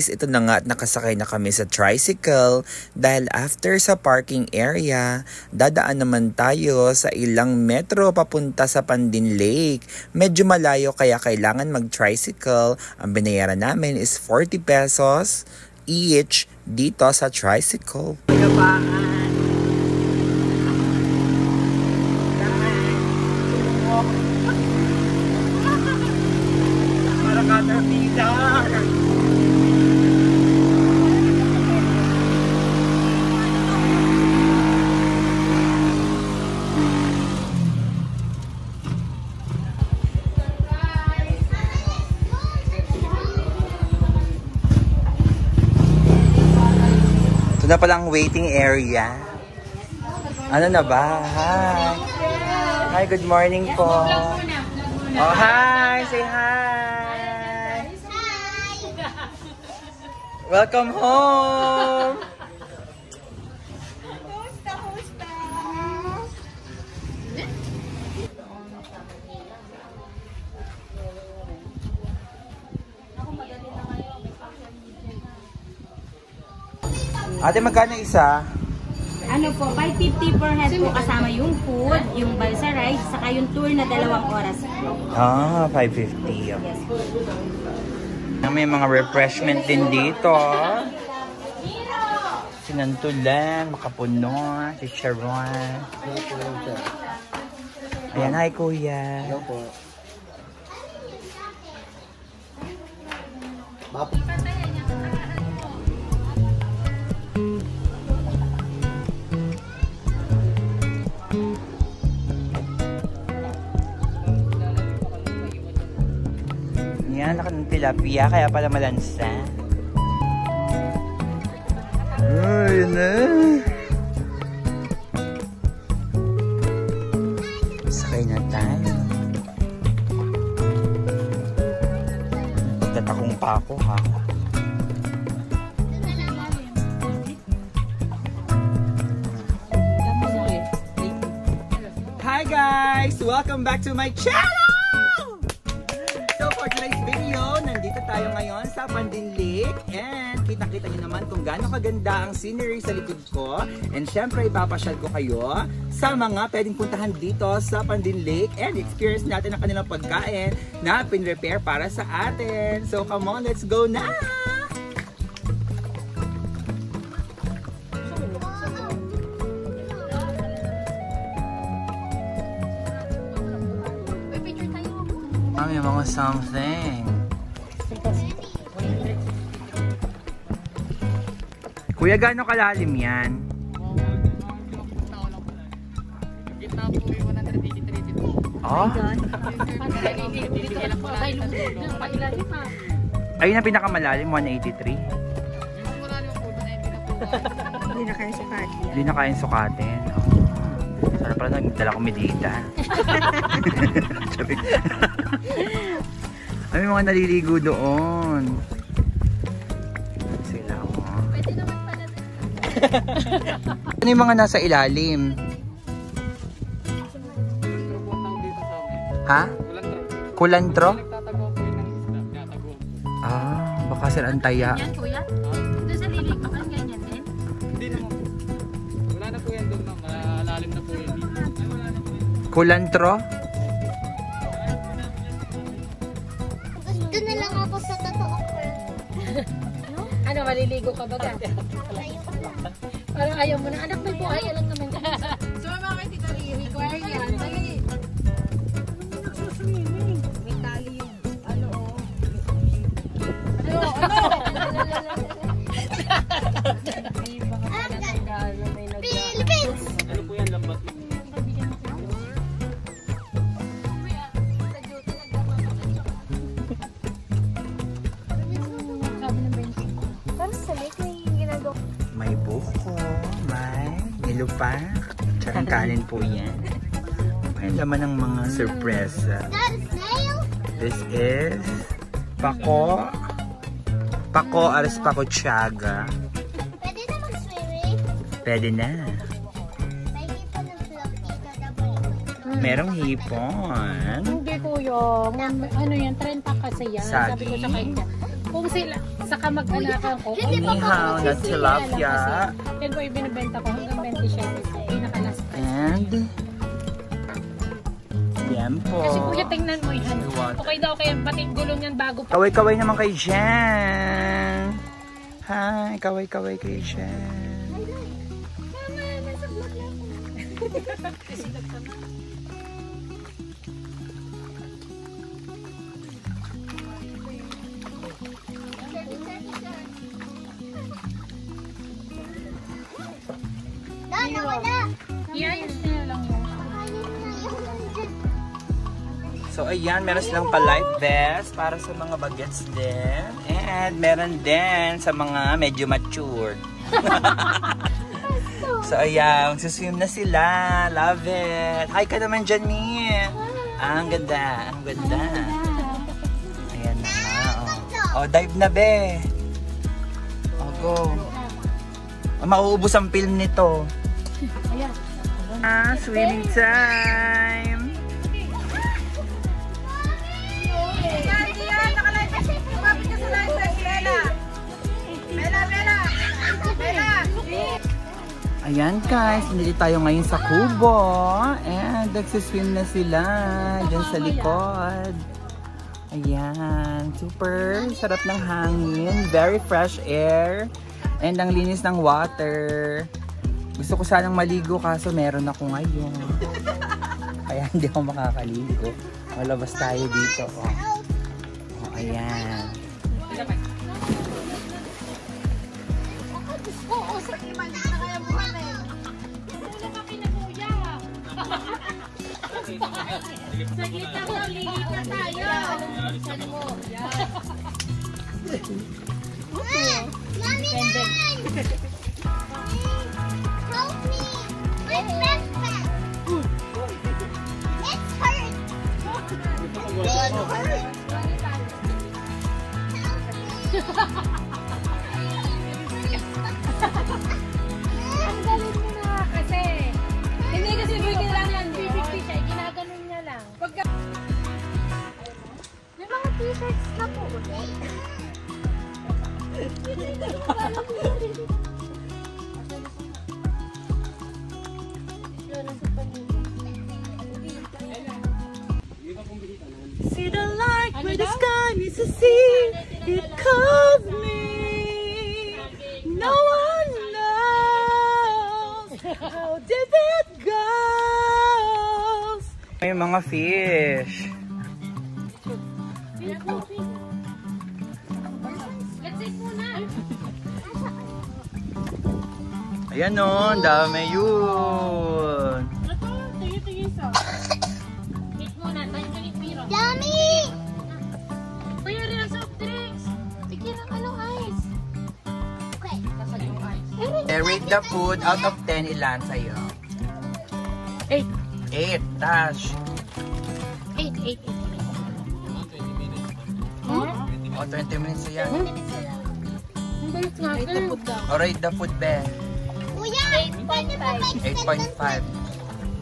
is ito na nga at nakasakay na kami sa tricycle dahil after sa parking area, dadaan naman tayo sa ilang metro papunta sa Pandin Lake. Medyo malayo kaya kailangan mag-tricycle. Ang binayaran namin is 40 pesos each dito sa tricycle. Na palang waiting area. Ano na ba? Hi. Hi, good morning po. Oh, hi. Say hi. Welcome home. Ate, magkano isa? Ano po, 550 per head po kasama yung food, yung balsa ride, saka yung tour na 2 oras po. Ah, 550. Yes. May mga refreshment din dito. Sinantulan, makapuno, si Sharon. Ayan, hi kuya. Hello po. Yan, laki ng tilapia, kaya pala malansa. Ay, na. Sakay na tayo. Tatakong pa ako, ha? Hi guys! Welcome back to my channel! For today's video, nandito tayo ngayon sa Pandin Lake and kita-kita nyo naman kung gaano kaganda ang scenery sa likod ko. And syempre, ipapasyal ko kayo sa mga pwedeng puntahan dito sa Pandin Lake and experience natin ang kanilang pagkain na pin-repair para sa atin. So come on, let's go na! May mga something. Kuya, gaano kalalim yan? Oh? Ayun ang pinakamalalim, 183. Hindi na kaya sukatin. Hindi na kaya sukatin. Sana pala nagdala ko medita. May mga naliligo doon. Sila mo. Pwede naman pala. Ano yung mga nasa ilalim? Ha? Kulantro? Ah, baka sir antaya. Yan kuya? Doon sa lilig, baka ganyan din? Hindi naman po. Wala na po yan doon, ma'am. Malalim na po yan dito. Kulantro? Gusto na lang ako sa totoo ko. Ano, maliligo ka ba ka? Parang ayaw mo na. Anak, may buhay. Alam naman ka. So, mga kay Tita require yan. Dali. May tali yung ano, oh. Philippines! Ano po yan, lambat? Parang sa lake may ginagawa. May buko, may nilupak, tsaka kanin po yan. May laman ng mga surpresa. That is snail? This is pako. Pako, aras pako tiyaga. Pwede na mag-swimming? Pwede na. May hipon ng vlog dito na po. Merong hipon. Hindi kuya. Ano yan? 30 kasi yan. Sabi ko sa kanya. Kung saka mag-anakan ko. Inihaw na tilapia. Yan po yung binibenta ko hanggang 27. Pinaka-last price. And yan po. Kasi kuya, tingnan mo yan. Okay daw kaya bating gulong yan bago pa. Kaway-kaway naman kay Jen. Hi, kaway-kaway kay Jen. Iayos niya lang yun. So ayan, meron silang pa-life vest para sa mga bagets din. And meron din sa mga medyo matured. So ayan, magsuswim na sila. Love it. Hi ka naman dyan, Mi. Ang ganda, ang ganda. Ayan na nga. Oh, dive na, be. Oh, go. Mauubos ang film nito. Ayan. Swimming time. Ayan guys, hindi tayo ngayon sa kubo. And nagsiswim na sila dyan sa likod. Ayan, super sarap ng hangin. Very fresh air. And ang linis ng water. Gusto ko sanang maligo kaso meron ako ngayon. Kaya hindi ako makakaligo. Malabas tayo dito. Oh, ayan. Saglit lang daw, ligit na tayo. Sali mo. Mommy, help me. My backpack. It's hurt. It hurt. Ang galing mo na kasi. Hindi kasi bigyan lang yan. Bibigti siya. Ginaganon niya lang. May mga t-shirts na po. See the light where the sky meets the sea. It calls me. No one knows how deep it goes. May mga fish. Let's eat muna. Ayan o, ang dami yun. Eat muna. Tayo ka ni Piro. Yummy! Kuya, rin ang soft drinks. Sige lang, ano, ice. Okay. Rate the food out of 10, ilan sa'yo? 8. 8, Tash. 8. O, 20 minutes yan. Ang balit natin. O, rate the food, be. Kuya, 8.5. 8.5.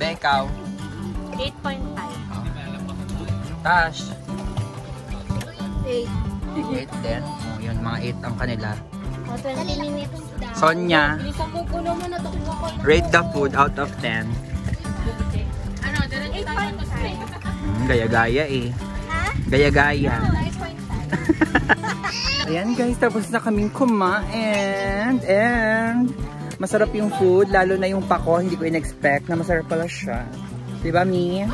Be, ikaw. 8.5. Tash. 8. 8 din. O, yun, mga 8 ang kanila. 20 minutes daw. Sonia, Isang kukulo mo na ito. rate the food out of 10. Ano, 8.5. Gaya-gaya eh. Ha? Gaya-gaya. 9.5. Ayan guys, tapos na kaming kumain. And masarap yung food, lalo na yung pako. Hindi ko in-expect na masarap pala siya. Diba, Mi? Yes.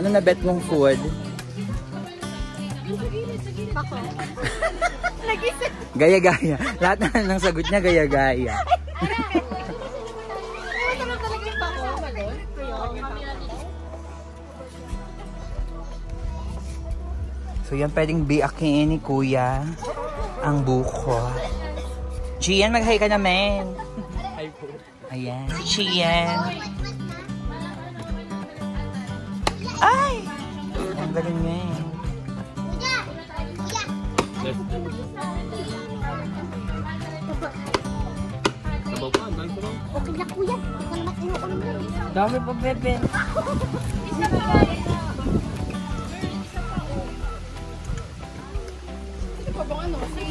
Ano na bet mong food? Pako. Gaya-gaya. Lahat na ng sagot niya, gaya-gaya. Masarap talaga yung pako. So yan, pwedeng biakin ni Kuya ang buko. Chian, mag-hi ka naman. Hi po. Ayan, Chian. Ay! Ang galing niya eh. Kuya. Kuya. Sabaw pa, ang dami pa lang. Okay na kuya. Ikaw naman inuulam na. Dami pa, bebe. Ano pa bang ano? Si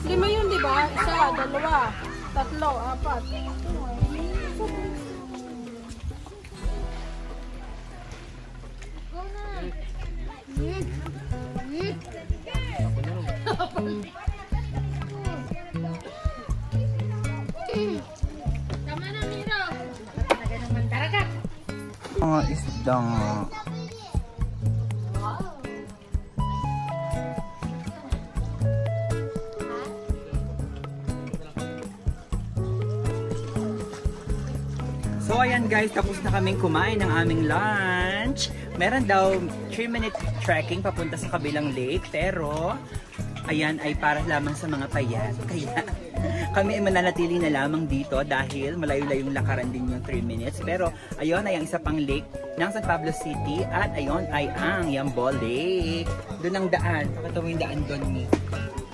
Lima yun, di ba? Isa, dalawa, tatlo, apat. Tama na, Miro. Talaga naman taragat. Mga isda nga. So ayan guys, tapos na kaming kumain ng aming lunch. Meron daw 3-minute trekking papunta sa kabilang lake, pero ayan ay para lamang sa mga payat. Kaya kami ay mananatili na lamang dito dahil malayo-layong lakaran din yung 3 minutes. Pero ayun ay ang isa pang lake ng San Pablo City at ayun ay ang Yambo Lake. Doon ang daan. Pakita mo yung daan doon ni.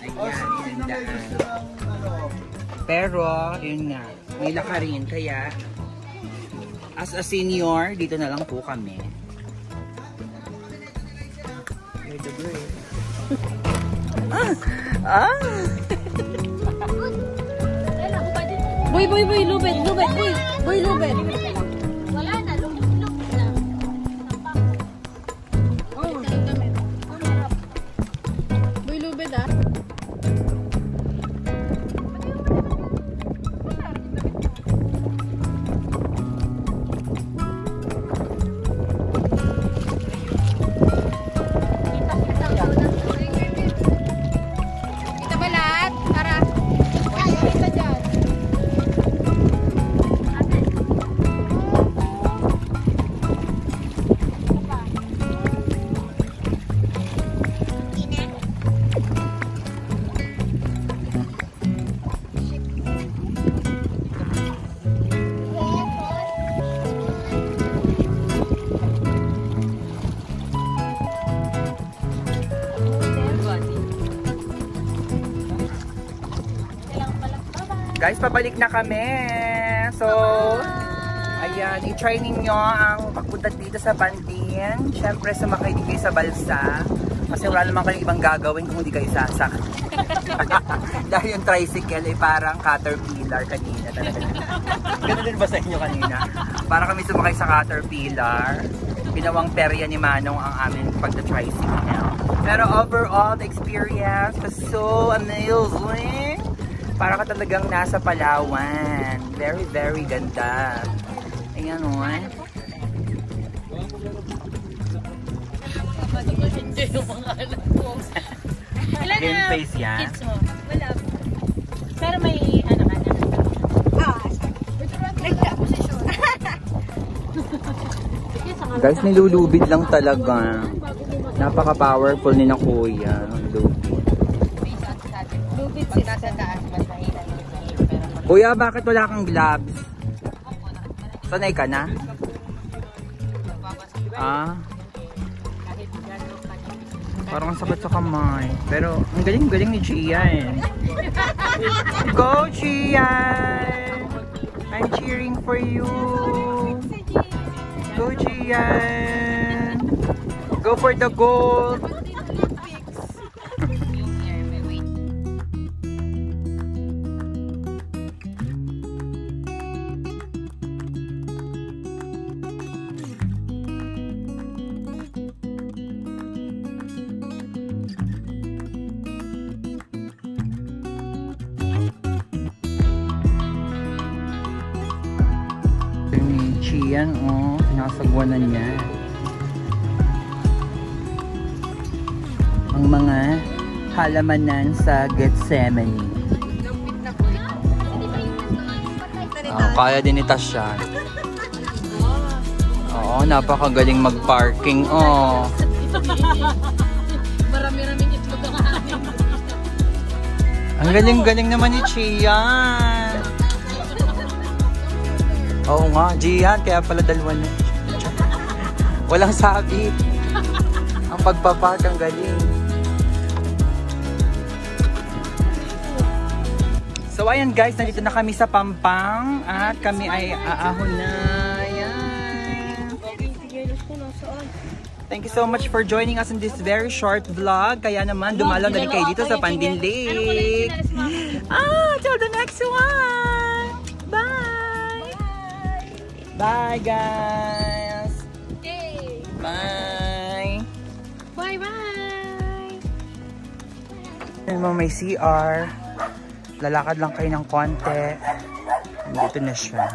Ayan, yun ang daan. Pero yun nga, may lakarin kaya as a senior, dito na lang po kami. You're the bird. Boy, lubed, boy, lubed. Wala na, lumulog na. Boy, lubed ah. Kita ba lahat? Tara. Kita dyan. Guys, pabalik na kami. So, ayan, i-try ninyo ang pagpunta dito sa Bandin. Siyempre, sumakay din kayo sa balsa. Kasi wala naman kayong ibang gagawin kung hindi kayo sasak. Dahil yung tricycle ay parang caterpillar kanina talaga. Ganun din ba sa inyo kanina? Para kami sumakay sa caterpillar. Pinawang perya ni Manong ang aming pagta-tricycle. Pero overall, the experience was so amazing. Para ka talagang nasa Palawan. Very, very ganda. Ayan o. Game face yan. Kids mo. Wala. Pero may ano ka na. Guys, nilulubid lang talaga. Napaka-powerful ni na kuya. Lubid. Lubid si nasa taas. Kuya, bakit wala kang gloves? Sanay ka na? Parang ang sakit sa kamay. Pero ang galing-galing ni Gian. Go, Gian! I'm cheering for you. Go, Gian! Go for the gold! Yan oh, sinasagwanan niya ang mga halamanan sa Gethsemane. Kaya din ni Tasha. Oo, napakagaling mag-parking oh. Marami-raming itlog ang amin. Ang galing-galing naman ni Chian. Oo nga, Gian, kaya pala dalawa na. Walang sabit. Ang pagpapark, ang galing. So ayan guys, nandito na kami sa Pampang at kami ay aahon na. Ayan. Thank you so much for joining us in this very short vlog. Kaya naman, dumalaw na rin kayo dito sa Pandin Lake. Till the next one! Bye! Bye, guys! Yay! Bye! Bye-bye! Ayun mo, may CR. Lalakad lang kayo ng konti. Dito na siya.